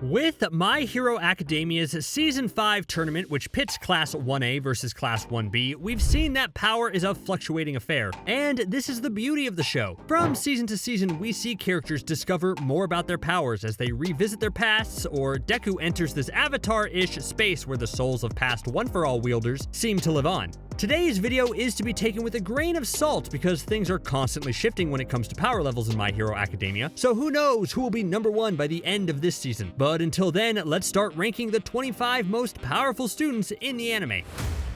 With My Hero Academia's Season 5 tournament, which pits Class 1A versus Class 1B, we've seen that power is a fluctuating affair, and this is the beauty of the show. From season to season, we see characters discover more about their powers as they revisit their pasts, or Deku enters this Avatar-ish space where the souls of past one-for-all wielders seem to live on. Today's video is to be taken with a grain of salt because things are constantly shifting when it comes to power levels in My Hero Academia, so who knows who will be number 1 by the end of this season. But until then, let's start ranking the 25 most powerful students in the anime.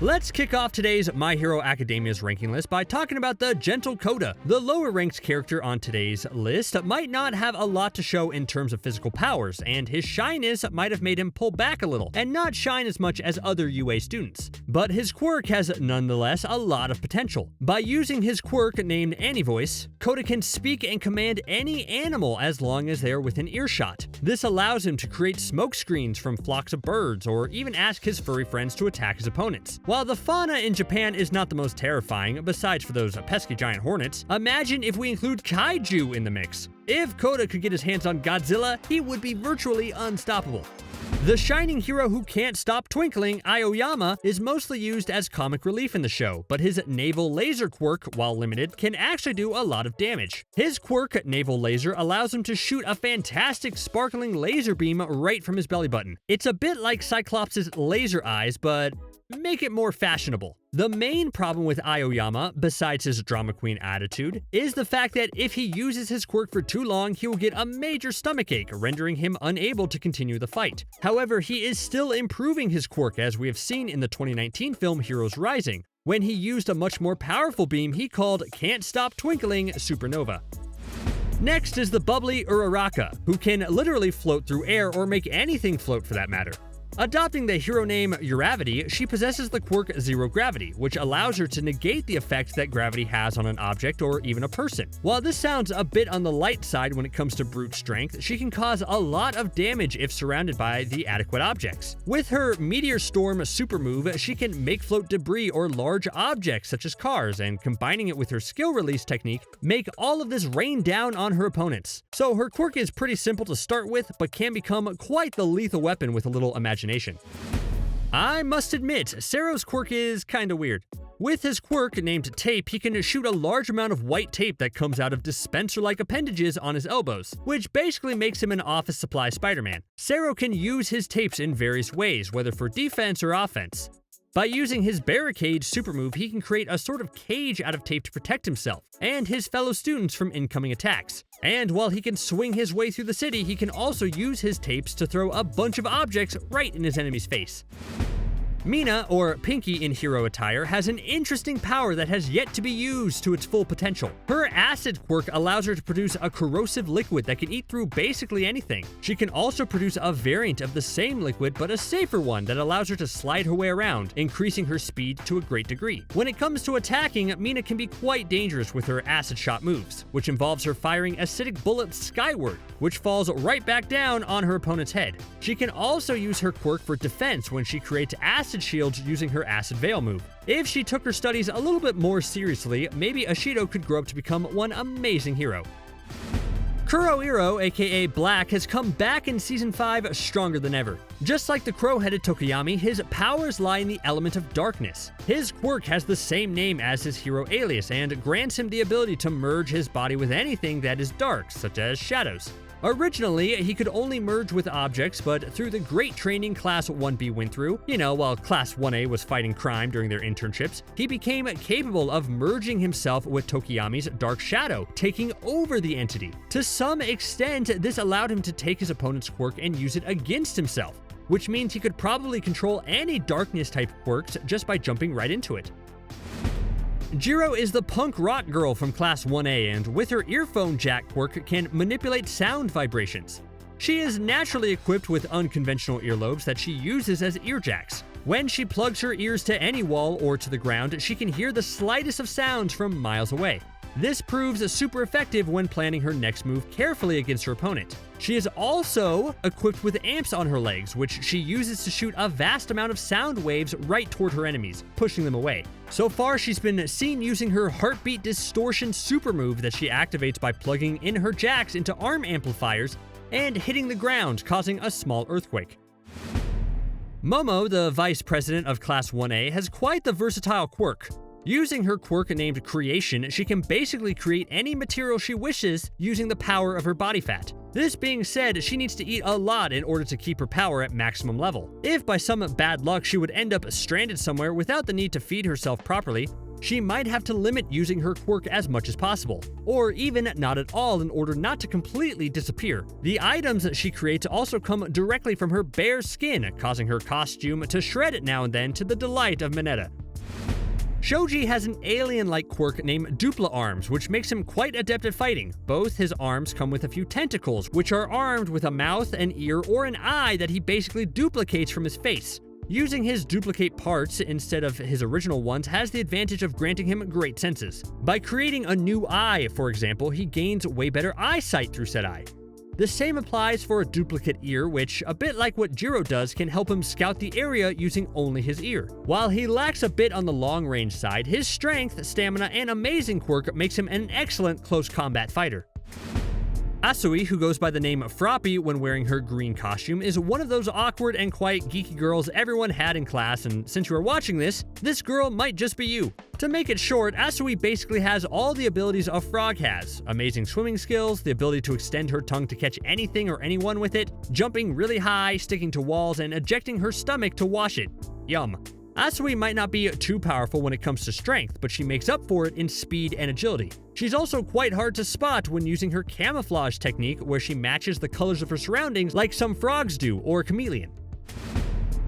Let's kick off today's My Hero Academia's ranking list by talking about the gentle Koda. The lower ranked character on today's list might not have a lot to show in terms of physical powers, and his shyness might have made him pull back a little and not shine as much as other UA students. But his quirk has nonetheless a lot of potential. By using his quirk named Voice, Koda can speak and command any animal as long as they are within earshot. This allows him to create smoke screens from flocks of birds or even ask his furry friends to attack his opponents. While the fauna in Japan is not the most terrifying, besides for those pesky giant hornets, imagine if we include kaiju in the mix. If Koda could get his hands on Godzilla, he would be virtually unstoppable. The shining hero who can't stop twinkling, Aoyama, is mostly used as comic relief in the show, but his naval laser quirk, while limited, can actually do a lot of damage. His quirk, Naval Laser, allows him to shoot a fantastic sparkling laser beam right from his belly button. It's a bit like Cyclops' laser eyes, but make it more fashionable. The main problem with Aoyama, besides his drama queen attitude, is the fact that if he uses his quirk for too long, he will get a major stomachache, rendering him unable to continue the fight. However, he is still improving his quirk, as we have seen in the 2019 film Heroes Rising, when he used a much more powerful beam he called Can't Stop Twinkling Supernova. Next is the bubbly Uraka, who can literally float through air or make anything float for that matter. Adopting the hero name Uravity, she possesses the quirk Zero Gravity, which allows her to negate the effect that gravity has on an object or even a person. While this sounds a bit on the light side when it comes to brute strength, she can cause a lot of damage if surrounded by the adequate objects. With her Meteor Storm super move, she can make float debris or large objects such as cars, and combining it with her skill release technique, make all of this rain down on her opponents. So her quirk is pretty simple to start with, but can become quite the lethal weapon with a little imagination. I must admit, Saro's quirk is kinda weird. With his quirk named Tape, he can shoot a large amount of white tape that comes out of dispenser-like appendages on his elbows, which basically makes him an office supply Spider-Man. Saro can use his tapes in various ways, whether for defense or offense. By using his Barricade super move, he can create a sort of cage out of tape to protect himself and his fellow students from incoming attacks. And while he can swing his way through the city, he can also use his tapes to throw a bunch of objects right in his enemy's face. Mina, or Pinky in hero attire, has an interesting power that has yet to be used to its full potential. Her acid quirk allows her to produce a corrosive liquid that can eat through basically anything. She can also produce a variant of the same liquid, but a safer one that allows her to slide her way around, increasing her speed to a great degree. When it comes to attacking, Mina can be quite dangerous with her acid shot moves, which involves her firing acidic bullets skyward, which falls right back down on her opponent's head. She can also use her quirk for defense when she creates acid shields using her acid veil move. If she took her studies a little bit more seriously, maybe Ashido could grow up to become one amazing hero. Kuroiro, aka Black, has come back in Season 5 stronger than ever. Just like the crow-headed Tokoyami, his powers lie in the element of darkness. His quirk has the same name as his hero alias and grants him the ability to merge his body with anything that is dark, such as shadows. Originally, he could only merge with objects, but through the great training Class 1B went through, while Class 1A was fighting crime during their internships, he became capable of merging himself with Tokoyami's Dark Shadow, taking over the entity. To some extent, this allowed him to take his opponent's quirk and use it against himself, which means he could probably control any darkness-type quirks just by jumping right into it. Jiro is the punk rock girl from Class 1A, and with her earphone jack quirk can manipulate sound vibrations. She is naturally equipped with unconventional earlobes that she uses as ear jacks. When she plugs her ears to any wall or to the ground, she can hear the slightest of sounds from miles away. This proves super effective when planning her next move carefully against her opponent. She is also equipped with amps on her legs, which she uses to shoot a vast amount of sound waves right toward her enemies, pushing them away. So far, she's been seen using her Heartbeat Distortion super move that she activates by plugging in her jacks into arm amplifiers and hitting the ground, causing a small earthquake. Momo, the vice president of Class 1A, has quite the versatile quirk. Using her quirk named Creation, she can basically create any material she wishes using the power of her body fat. This being said, she needs to eat a lot in order to keep her power at maximum level. If by some bad luck she would end up stranded somewhere without the need to feed herself properly, she might have to limit using her quirk as much as possible, or even not at all in order not to completely disappear. The items that she creates also come directly from her bare skin, causing her costume to shred now and then to the delight of Mineta. Shoji has an alien-like quirk named Dupla Arms, which makes him quite adept at fighting. Both his arms come with a few tentacles, which are armed with a mouth, an ear, or an eye that he basically duplicates from his face. Using his duplicate parts instead of his original ones has the advantage of granting him great senses. By creating a new eye, for example, he gains way better eyesight through said eye. The same applies for a duplicate ear, which, a bit like what Jiro does, can help him scout the area using only his ear. While he lacks a bit on the long-range side, his strength, stamina, and amazing quirk makes him an excellent close combat fighter. Asui, who goes by the name Froppy when wearing her green costume, is one of those awkward and quite geeky girls everyone had in class, and since you are watching this girl might just be you. To make it short, Asui basically has all the abilities a frog has: amazing swimming skills, the ability to extend her tongue to catch anything or anyone with it, jumping really high, sticking to walls, and ejecting her stomach to wash it. Yum. Asui might not be too powerful when it comes to strength, but she makes up for it in speed and agility. She's also quite hard to spot when using her camouflage technique, where she matches the colors of her surroundings like some frogs do, or a chameleon.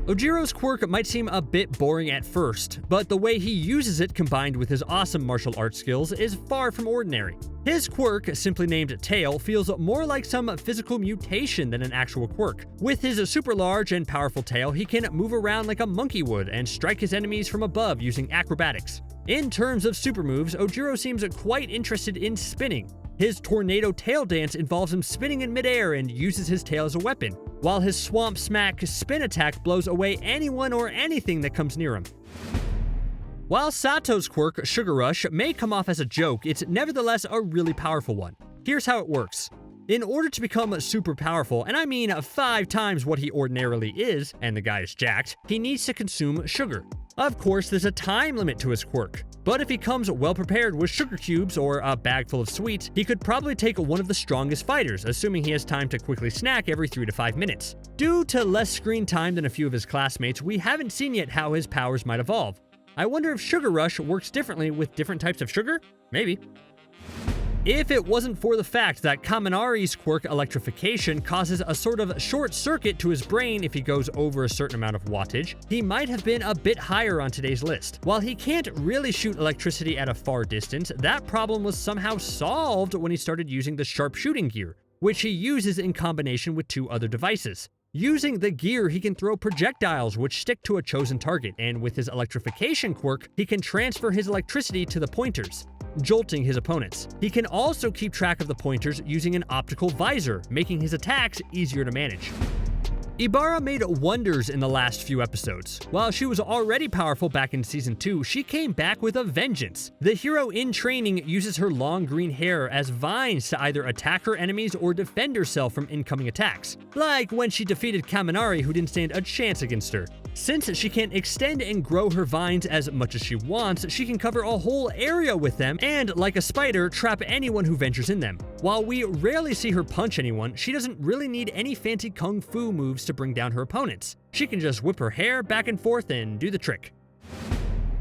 Ogiro's quirk might seem a bit boring at first, but the way he uses it combined with his awesome martial arts skills is far from ordinary. His quirk, simply named Tail, feels more like some physical mutation than an actual quirk. With his super large and powerful tail, he can move around like a monkey would and strike his enemies from above using acrobatics. In terms of super moves, Ogiro seems quite interested in spinning. His tornado tail dance involves him spinning in midair and uses his tail as a weapon, while his swamp smack spin attack blows away anyone or anything that comes near him. While Sato's quirk, Sugar Rush, may come off as a joke, it's nevertheless a really powerful one. Here's how it works. In order to become super powerful, and I mean 5 times what he ordinarily is, and the guy is jacked, he needs to consume sugar. Of course, there's a time limit to his quirk, but if he comes well prepared with sugar cubes or a bag full of sweets, he could probably take one of the strongest fighters, assuming he has time to quickly snack every 3 to 5 minutes. Due to less screen time than a few of his classmates, we haven't seen yet how his powers might evolve. I wonder if Sugar Rush works differently with different types of sugar? Maybe. If it wasn't for the fact that Kaminari's quirk Electrification causes a sort of short circuit to his brain if he goes over a certain amount of wattage, he might have been a bit higher on today's list. While he can't really shoot electricity at a far distance, that problem was somehow solved when he started using the sharpshooting gear, which he uses in combination with 2 other devices. Using the gear, he can throw projectiles which stick to a chosen target, and with his electrification quirk, he can transfer his electricity to the pointers, jolting his opponents. He can also keep track of the pointers using an optical visor, making his attacks easier to manage. Ibara made wonders in the last few episodes. While she was already powerful back in Season 2, she came back with a vengeance. The hero in training uses her long green hair as vines to either attack her enemies or defend herself from incoming attacks, like when she defeated Kaminari, who didn't stand a chance against her. Since she can extend and grow her vines as much as she wants, she can cover a whole area with them and, like a spider, trap anyone who ventures in them. While we rarely see her punch anyone, she doesn't really need any fancy kung fu moves to bring down her opponents. She can just whip her hair back and forth and do the trick.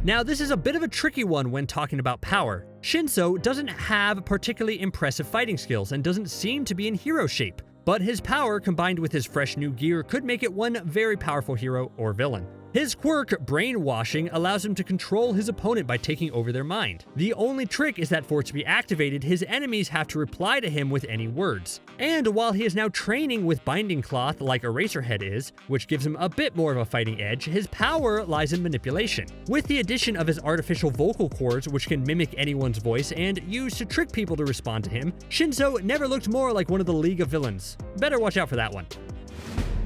Now, this is a bit of a tricky one when talking about power. Shinzo doesn't have particularly impressive fighting skills and doesn't seem to be in hero shape, but his power combined with his fresh new gear could make it one very powerful hero or villain. His quirk, Brainwashing, allows him to control his opponent by taking over their mind. The only trick is that for it to be activated, his enemies have to reply to him with any words. And while he is now training with Binding Cloth like Eraserhead is, which gives him a bit more of a fighting edge, his power lies in manipulation. With the addition of his artificial vocal cords, which can mimic anyone's voice and use to trick people to respond to him, Shinzo never looked more like one of the League of Villains. Better watch out for that one.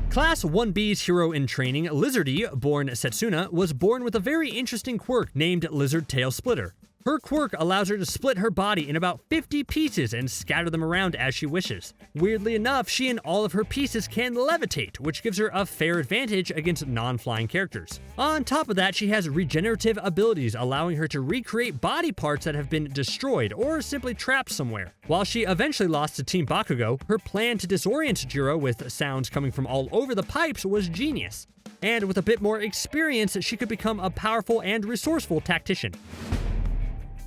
Class 1B's hero in training, Lizardy, born Setsuna, was born with a very interesting quirk named Lizard Tail Splitter. Her quirk allows her to split her body in about 50 pieces and scatter them around as she wishes. Weirdly enough, she and all of her pieces can levitate, which gives her a fair advantage against non-flying characters. On top of that, she has regenerative abilities, allowing her to recreate body parts that have been destroyed or simply trapped somewhere. While she eventually lost to Team Bakugou, her plan to disorient Jiro with sounds coming from all over the pipes was genius. And with a bit more experience, she could become a powerful and resourceful tactician.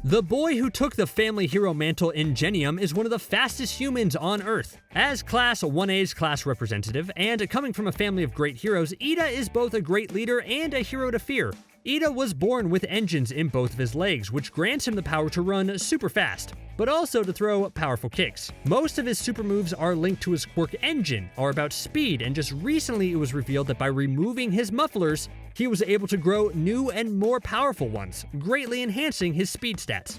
The boy who took the family hero mantle Ingenium is one of the fastest humans on Earth. As Class 1A's class representative, and coming from a family of great heroes, Iida is both a great leader and a hero to fear. Iida was born with engines in both of his legs, which grants him the power to run super fast, but also to throw powerful kicks. Most of his super moves are linked to his quirk engine, or about speed, and just recently it was revealed that by removing his mufflers, he was able to grow new and more powerful ones, greatly enhancing his speed stats.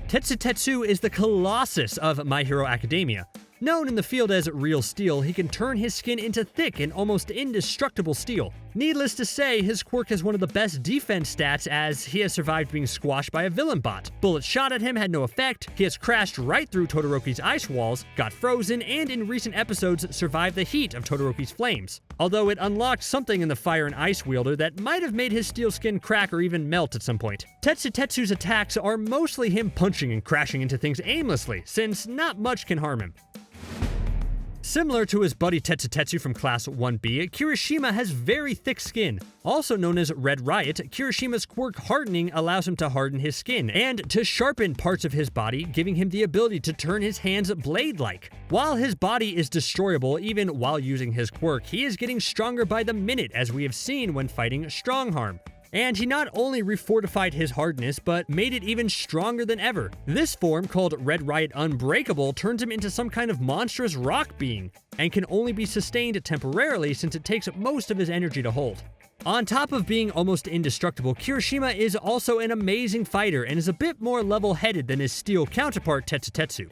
Tetsu is the Colossus of My Hero Academia. Known in the field as Real Steel, he can turn his skin into thick and almost indestructible steel. Needless to say, his quirk has one of the best defense stats as he has survived being squashed by a villain bot. Bullets shot at him had no effect, he has crashed right through Todoroki's ice walls, got frozen, and in recent episodes survived the heat of Todoroki's flames. Although it unlocked something in the fire and ice wielder that might have made his steel skin crack or even melt at some point. Tetsu's attacks are mostly him punching and crashing into things aimlessly, since not much can harm him. Similar to his buddy Tetsu from Class 1B, Kiroshima has very thick skin. Also known as Red Riot, Kiroshima's quirk Hardening allows him to harden his skin and to sharpen parts of his body, giving him the ability to turn his hands blade-like. While his body is destroyable even while using his quirk, he is getting stronger by the minute, as we have seen when fighting Strongharm. And he not only refortified his hardness, but made it even stronger than ever. This form, called Red Riot Unbreakable, turns him into some kind of monstrous rock being, and can only be sustained temporarily since it takes most of his energy to hold. On top of being almost indestructible, Kiroshima is also an amazing fighter and is a bit more level-headed than his steel counterpart Tetsu.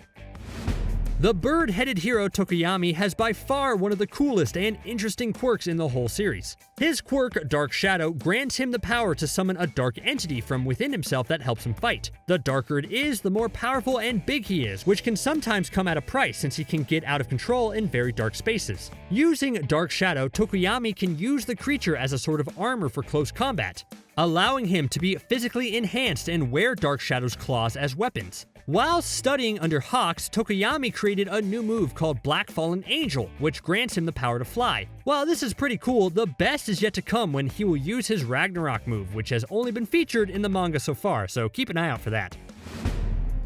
The bird-headed hero Tokoyami has by far one of the coolest and interesting quirks in the whole series. His quirk, Dark Shadow, grants him the power to summon a dark entity from within himself that helps him fight. The darker it is, the more powerful and big he is, which can sometimes come at a price since he can get out of control in very dark spaces. Using Dark Shadow, Tokoyami can use the creature as a sort of armor for close combat, allowing him to be physically enhanced and wear Dark Shadow's claws as weapons. While studying under Hawks, Tokoyami created a new move called Black Fallen Angel, which grants him the power to fly. While this is pretty cool, the best is yet to come when he will use his Ragnarok move, which has only been featured in the manga so far, so keep an eye out for that.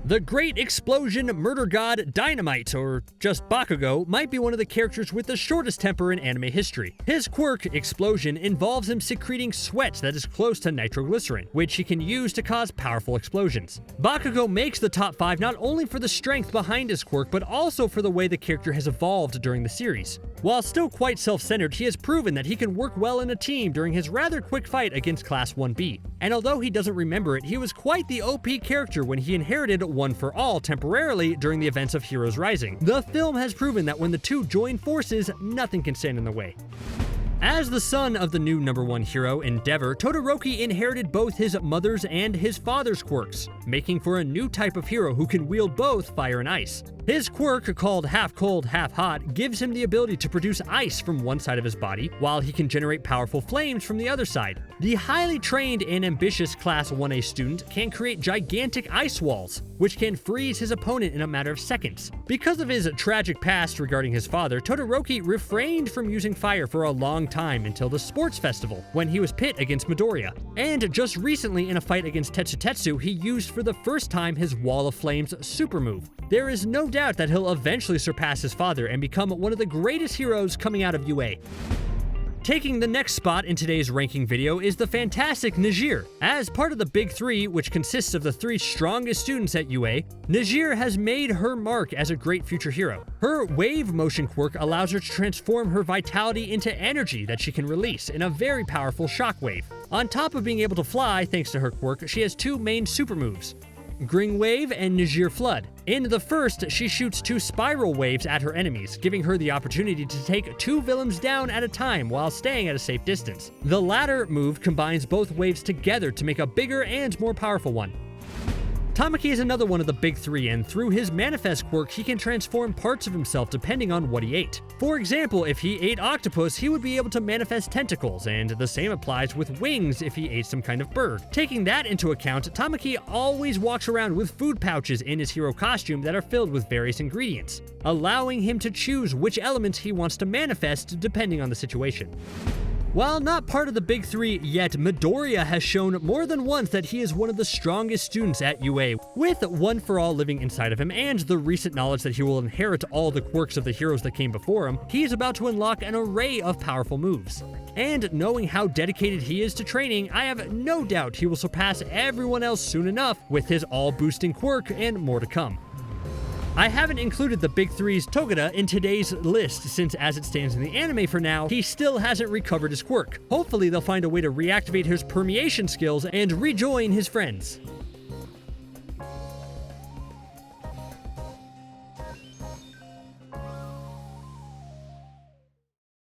The Great Explosion Murder God Dynamite, or just Bakugou, might be one of the characters with the shortest temper in anime history. His quirk, Explosion, involves him secreting sweat that is close to nitroglycerin, which he can use to cause powerful explosions. Bakugou makes the top 5 not only for the strength behind his quirk, but also for the way the character has evolved during the series. While still quite self-centered, he has proven that he can work well in a team during his rather quick fight against Class 1B. And although he doesn't remember it, he was quite the OP character when he inherited One for All temporarily during the events of Heroes Rising. The film has proven that when the two join forces, nothing can stand in the way. As the son of the new #1 hero, Endeavor, Todoroki inherited both his mother's and his father's quirks, making for a new type of hero who can wield both fire and ice. His quirk, called Half Cold, Half Hot, gives him the ability to produce ice from one side of his body, while he can generate powerful flames from the other side. The highly trained and ambitious Class 1A student can create gigantic ice walls, which can freeze his opponent in a matter of seconds. Because of his tragic past regarding his father, Todoroki refrained from using fire for a long time until the sports festival, when he was pit against Midoriya. And just recently in a fight against Tetsu, he used for the first time his Wall of Flames super move. There is no doubt that he'll eventually surpass his father and become one of the greatest heroes coming out of UA. Taking the next spot in today's ranking video is the fantastic Najir. As part of the Big Three, which consists of the 3 strongest students at UA, Najir has made her mark as a great future hero. Her wave motion quirk allows her to transform her vitality into energy that she can release in a very powerful shockwave. On top of being able to fly thanks to her quirk, she has 2 main super moves: Gring Wave and Najir Flood. In the first, she shoots 2 spiral waves at her enemies, giving her the opportunity to take 2 villains down at a time while staying at a safe distance. The latter move combines both waves together to make a bigger and more powerful one. Tamaki is another one of the big three, and through his manifest quirk, he can transform parts of himself depending on what he ate. For example, if he ate octopus, he would be able to manifest tentacles, and the same applies with wings if he ate some kind of bird. Taking that into account, Tamaki always walks around with food pouches in his hero costume that are filled with various ingredients, allowing him to choose which elements he wants to manifest depending on the situation. While not part of the big three yet, Midoriya has shown more than once that he is one of the strongest students at UA. With One for All living inside of him and the recent knowledge that he will inherit all the quirks of the heroes that came before him, he is about to unlock an array of powerful moves. And knowing how dedicated he is to training, I have no doubt he will surpass everyone else soon enough with his all-boosting quirk and more to come. I haven't included the big three's Tokoda in today's list since, as it stands in the anime for now, he still hasn't recovered his quirk. Hopefully they'll find a way to reactivate his permeation skills and rejoin his friends.